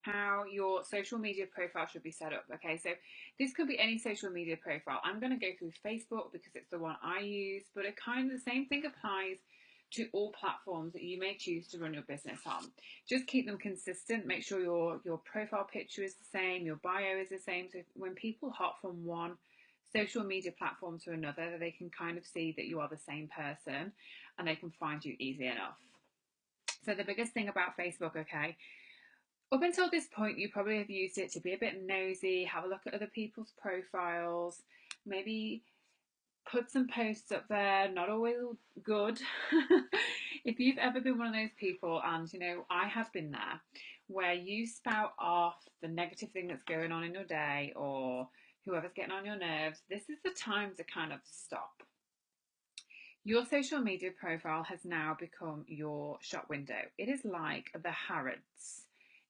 how your social media profile should be set up. Okay, so this could be any social media profile. I'm going to go through Facebook because it's the one I use, but it kind of the same thing applies to all platforms that you may choose to run your business on. Just keep them consistent. Make sure your profile picture is the same, your bio is the same. So when people hop from one social media platform to another, they can kind of see that you are the same person and they can find you easy enough. So the biggest thing about Facebook, okay, up until this point, you probably have used it to be a bit nosy, have a look at other people's profiles, maybe put some posts up there, not always good. If you've ever been one of those people, and I have been there, where you spout off the negative thing that's going on in your day or whoever's getting on your nerves, this is the time to kind of stop. Your social media profile has now become your shop window. It is like the Harrods.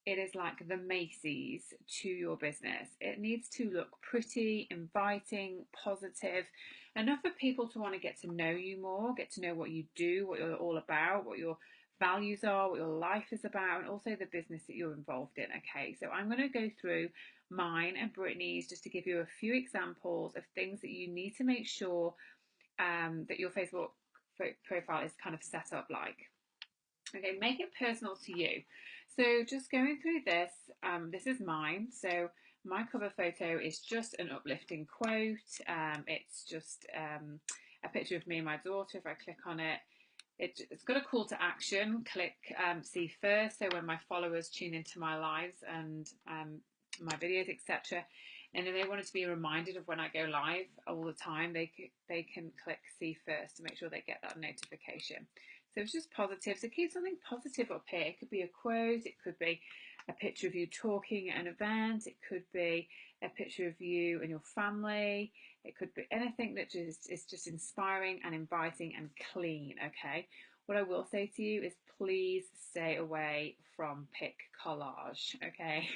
It is like the Macy's to your business. It needs to look pretty, inviting, positive, enough for people to want to get to know you more, get to know what you do, what you're all about, what your values are, what your life is about, and also the business that you're involved in. Okay, so I'm going to go through mine and Brittany's just to give you a few examples of things that you need to make sure that your Facebook profile is kind of set up like. Okay, make it personal to you. So just going through this, this is mine. So my cover photo is just an uplifting quote. It's just a picture of me and my daughter. If I click on it, it's got a call to action. Click see first. So when my followers tune into my lives and my videos, etc., and then they wanted to be reminded of when I go live all the time, they can click see first to make sure they get that notification. So it's just positive. So keep something positive up here. It could be a quote. It could be a picture of you talking at an event. It could be a picture of you and your family. It could be anything that is just inspiring and inviting and clean. Okay. What I will say to you is please stay away from pic collage. Okay.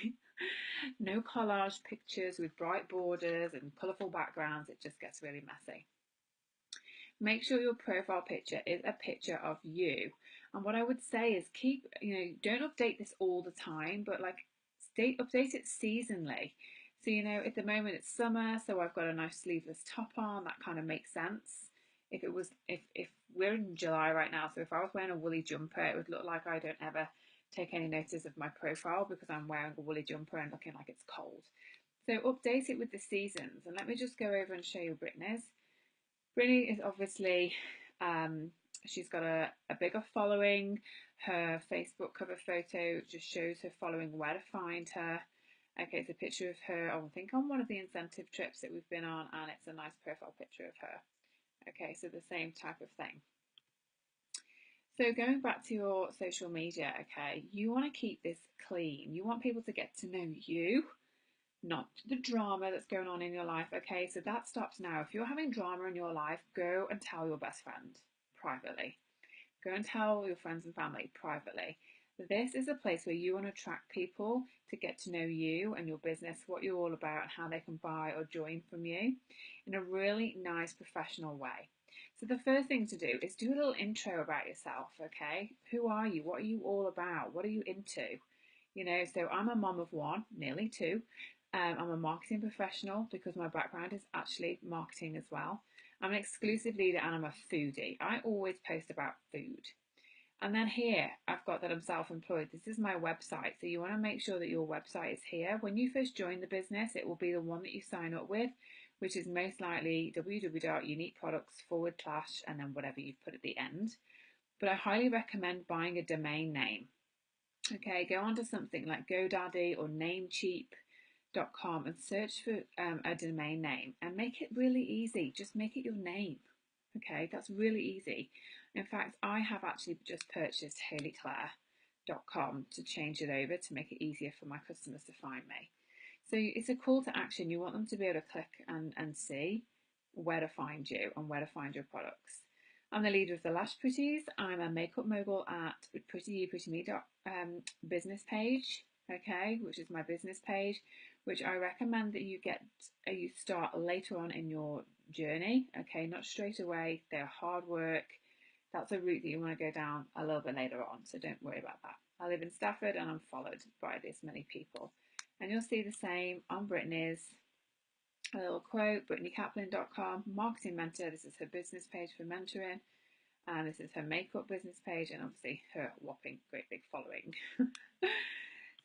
No collage pictures with bright borders and colourful backgrounds. It just gets really messy. Make sure your profile picture is a picture of you. And what I would say is don't update this all the time, but like update it seasonally. So, at the moment it's summer, so I've got a nice sleeveless top on, that kind of makes sense. If we're in July right now, so if I was wearing a woolly jumper, it would look like I don't ever take any notice of my profile because I'm wearing a woolly jumper and looking like it's cold. So update it with the seasons. And let me just go over and show you Brittany's. Brittany is obviously, she's got a bigger following. Her Facebook cover photo just shows her following, where to find her. Okay, it's a picture of her, I think, on one of the incentive trips that we've been on, and it's a nice profile picture of her. Okay, so the same type of thing. So going back to your social media, okay, you want to keep this clean. You want people to get to know you, not the drama that's going on in your life. Okay, so that stops now. If you're having drama in your life, go and tell your best friend privately. Go and tell your friends and family privately. This is a place where you want to attract people to get to know you and your business, what you're all about, and how they can buy or join from you in a really nice professional way. So the first thing to do is do a little intro about yourself, okay? Who are you? What are you all about? What are you into? So I'm a mom of one, nearly two. I'm a marketing professional because my background is actually marketing as well. I'm an exclusive leader and I'm a foodie. I always post about food. And then here, I've got that I'm self-employed. This is my website. So you want to make sure that your website is here. When you first join the business, it will be the one that you sign up with, which is most likely www.uniqueproducts/ and then whatever you've put at the end. But I highly recommend buying a domain name. Okay, go onto something like GoDaddy or Namecheap.com and search for a domain name and make it really easy. Just make it your name. Okay, that's really easy. In fact, I have actually just purchased HayleyClaire.com to change it over to make it easier for my customers to find me. So it's a call to action. You want them to be able to click and see where to find you and where to find your products. I'm the leader of the Lash Pretties. I'm a makeup mogul at PrettyYouPrettyMe business page, okay, which is my business page, which I recommend that you start later on in your journey, okay, not straight away. They're hard work. That's a route that you want to go down a little bit later on, so don't worry about that. I live in Stafford and I'm followed by this many people. And you'll see the same on Brittany's. A little quote, brittanycaplan.com, marketing mentor. This is her business page for mentoring. And this is her makeup business page, and obviously her whopping great big following.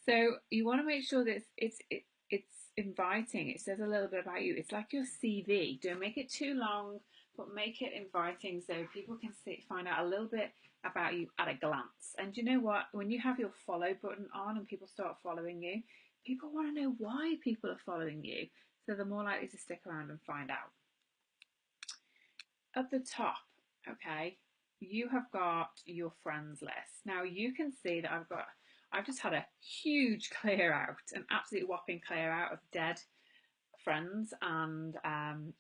So you want to make sure that it's inviting. It says a little bit about you. It's like your CV. Don't make it too long, but make it inviting so people can find out a little bit about you at a glance. And you know what? When you have your follow button on and people start following you, people want to know why people are following you. So they're more likely to stick around and find out. At the top, okay, you have got your friends list. Now you can see that I've just had a huge clear out, an absolute whopping clear out of dead friends and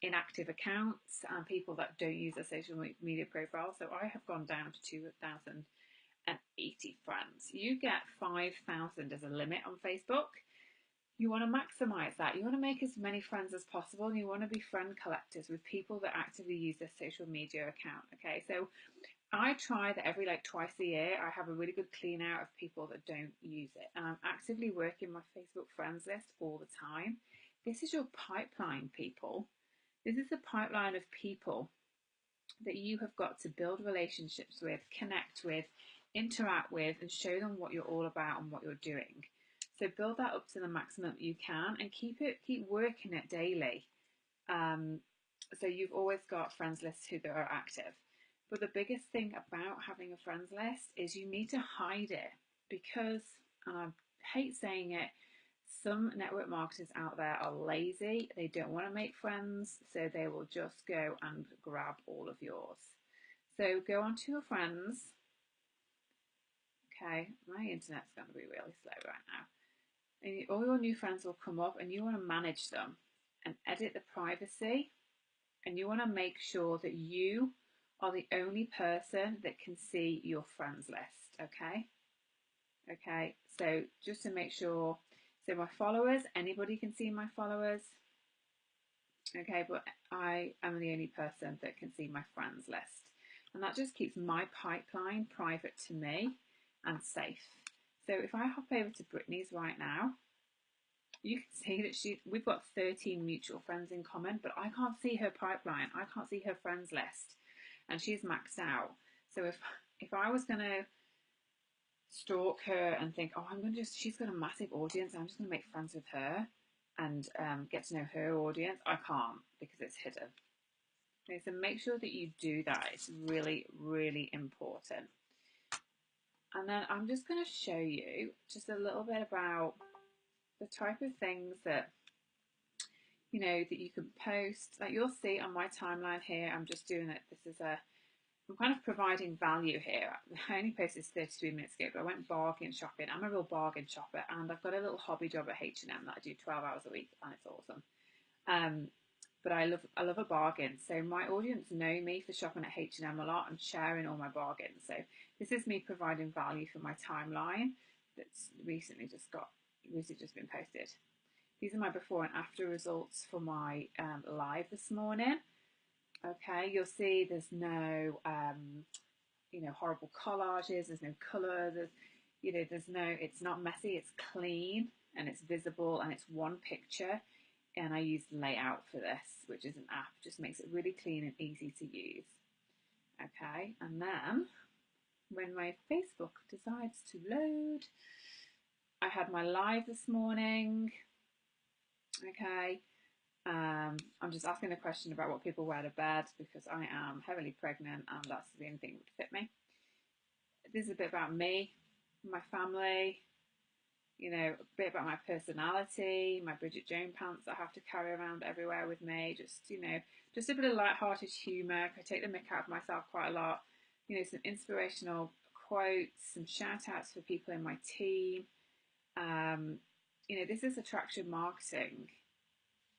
inactive accounts and people that don't use a social media profile. So I have gone down to 2,080 friends. You get 5,000 as a limit on Facebook. You want to maximize that. You want to make as many friends as possible, and you want to be friend collectors with people that actively use their social media account. Okay, so I try that every twice a year I have a really good clean out of people that don't use it, and I'm actively working my Facebook friends list all the time. This is your pipeline, people. This is the pipeline of people that you have got to build relationships with, connect with, interact with, and show them what you're all about and what you're doing. So build that up to the maximum you can and keep working it daily. So you've always got friends lists who are active. But the biggest thing about having a friends list is you need to hide it because, and I hate saying it, some network marketers out there are lazy. They don't want to make friends, so they will just go and grab all of yours. So go onto your friends. Okay, my internet's going to be really slow right now. And all your new friends will come up and you want to manage them and edit the privacy, and you want to make sure that you are the only person that can see your friends list. Okay, so just to make sure, so my followers, anybody can see my followers. Okay, but I am the only person that can see my friends list, and that just keeps my pipeline private to me and safe. So if I hop over to Brittany's right now, you can see that we've got 13 mutual friends in common, but I can't see her pipeline. I can't see her friends list, and she's maxed out. So if I was going to stalk her and think, oh, she's got a massive audience, I'm just going to make friends with her and get to know her audience, I can't because it's hidden. Okay, so make sure that you do that. It's really, really important. And then I'm just going to show you just a little bit about the type of things that that you can post. Like you'll see on my timeline here, I'm just doing it. I'm kind of providing value here. I only posted 33 minutes ago, but I went bargain shopping. I'm a real bargain shopper, and I've got a little hobby job at H&M that I do 12 hours a week, and it's awesome. But I love a bargain. So my audience know me for shopping at H&M a lot and sharing all my bargains. So this is me providing value for my timeline that's recently just been posted. These are my before and after results for my live this morning. Okay, you'll see there's no horrible collages, there's no colour, it's not messy, it's clean and it's visible and it's one picture. And I use Layout for this, which is an app, just makes it really clean and easy to use. Okay, and then when my Facebook decides to load, I had my live this morning. Okay, I'm just asking a question about what people wear to bed because I am heavily pregnant and that's the only thing that would fit me. This is a bit about me, my family, a bit about my personality, my Bridget Jones pants I have to carry around everywhere with me, just a bit of light-hearted humour. I take the mick out of myself quite a lot. Some inspirational quotes, some shout-outs for people in my team. This is attraction marketing.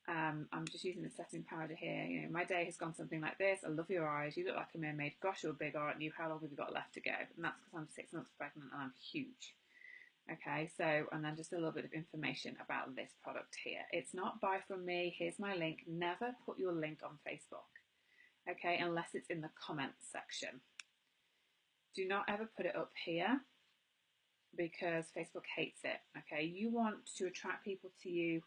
I'm just using the setting powder here. My day has gone something like this. I love your eyes. You look like a mermaid. Gosh, you're big, aren't you? How long have you got left to go? And that's because I'm 6 months pregnant and I'm huge. Okay, so, and then just a little bit of information about this product here. It's not buy from me. Here's my link. Never put your link on Facebook. Okay, unless it's in the comments section. Do not ever put it up here. because Facebook hates it. Okay, you want to attract people to you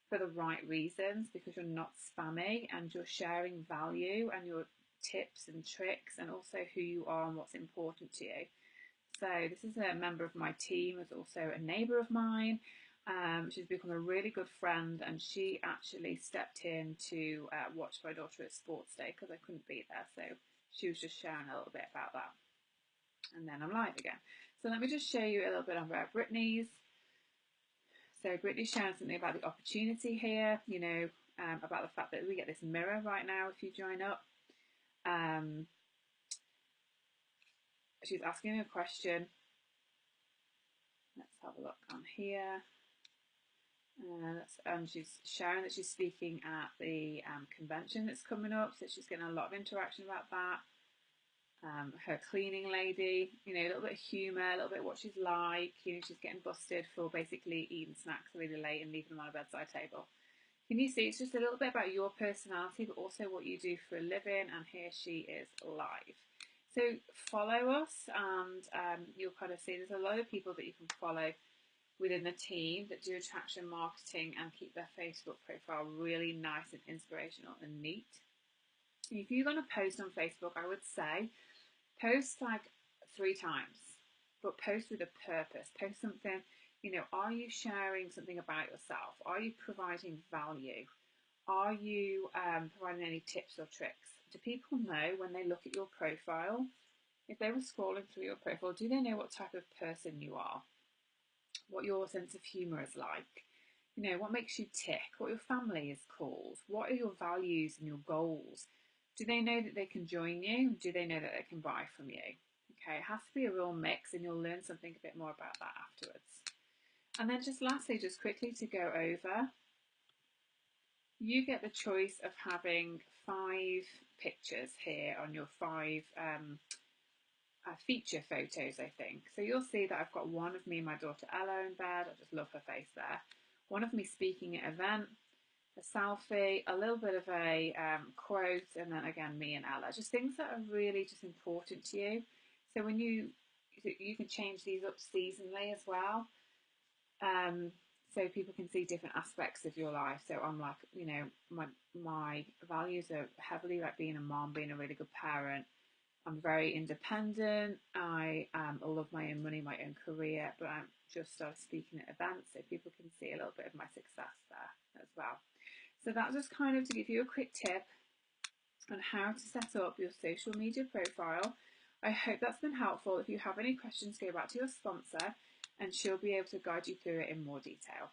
for the right reasons, because you're not spammy and you're sharing value and your tips and tricks and also who you are and what's important to you. So this is a member of my team, is also a neighbour of mine. She's become a really good friend, and she actually stepped in to watch my daughter at sports day because I couldn't be there. So she was just sharing a little bit about that. And then I'm live again. So let me just show you a little bit about Brittany's. So Brittany's sharing something about the opportunity here, you know, about the fact that we get this mirror right now if you join up. She's asking a question. Let's have a look on here. And she's sharing that she's speaking at the convention that's coming up, so she's getting a lot of interaction about that. Her cleaning lady, you know, a little bit of humour, a little bit of what she's like. You know, she's getting busted for basically eating snacks really late and leaving them on a bedside table. Can you see it's just a little bit about your personality, but also what you do for a living? And here she is live. So follow us, and you'll kind of see there's a lot of people that you can follow within the team that do attraction marketing and keep their Facebook profile really nice and inspirational and neat. If you're going to post on Facebook, I would say post like 3 times, but post with a purpose. Post something, you know, are you sharing something about yourself? Are you providing value? Are you providing any tips or tricks? Do people know when they look at your profile, if they were scrolling through your profile, do they know what type of person you are? What your sense of humour is like? You know, what makes you tick? What your family is called? What are your values and your goals? Do they know that they can join you? Do they know that they can buy from you? Okay, it has to be a real mix, and you'll learn something a bit more about that afterwards. And then just lastly, just quickly to go over, you get the choice of having 5 pictures here on your 5 feature photos, I think. So you'll see that I've got one of me and my daughter Ella in bed. I just love her face there. One of me speaking at an event, a selfie, a little bit of a quote, and then again me and Ella. Just things that are really just important to you. So when you can change these up seasonally as well. So people can see different aspects of your life. So I'm like, you know, my values are heavily like being a mom, being a really good parent. I'm very independent. I love my own money, my own career, but I'm just started speaking at events, so people can see a little bit of my success there as well. So that's just kind of to give you a quick tip on how to set up your social media profile. I hope that's been helpful. If you have any questions, go back to your sponsor and she'll be able to guide you through it in more detail.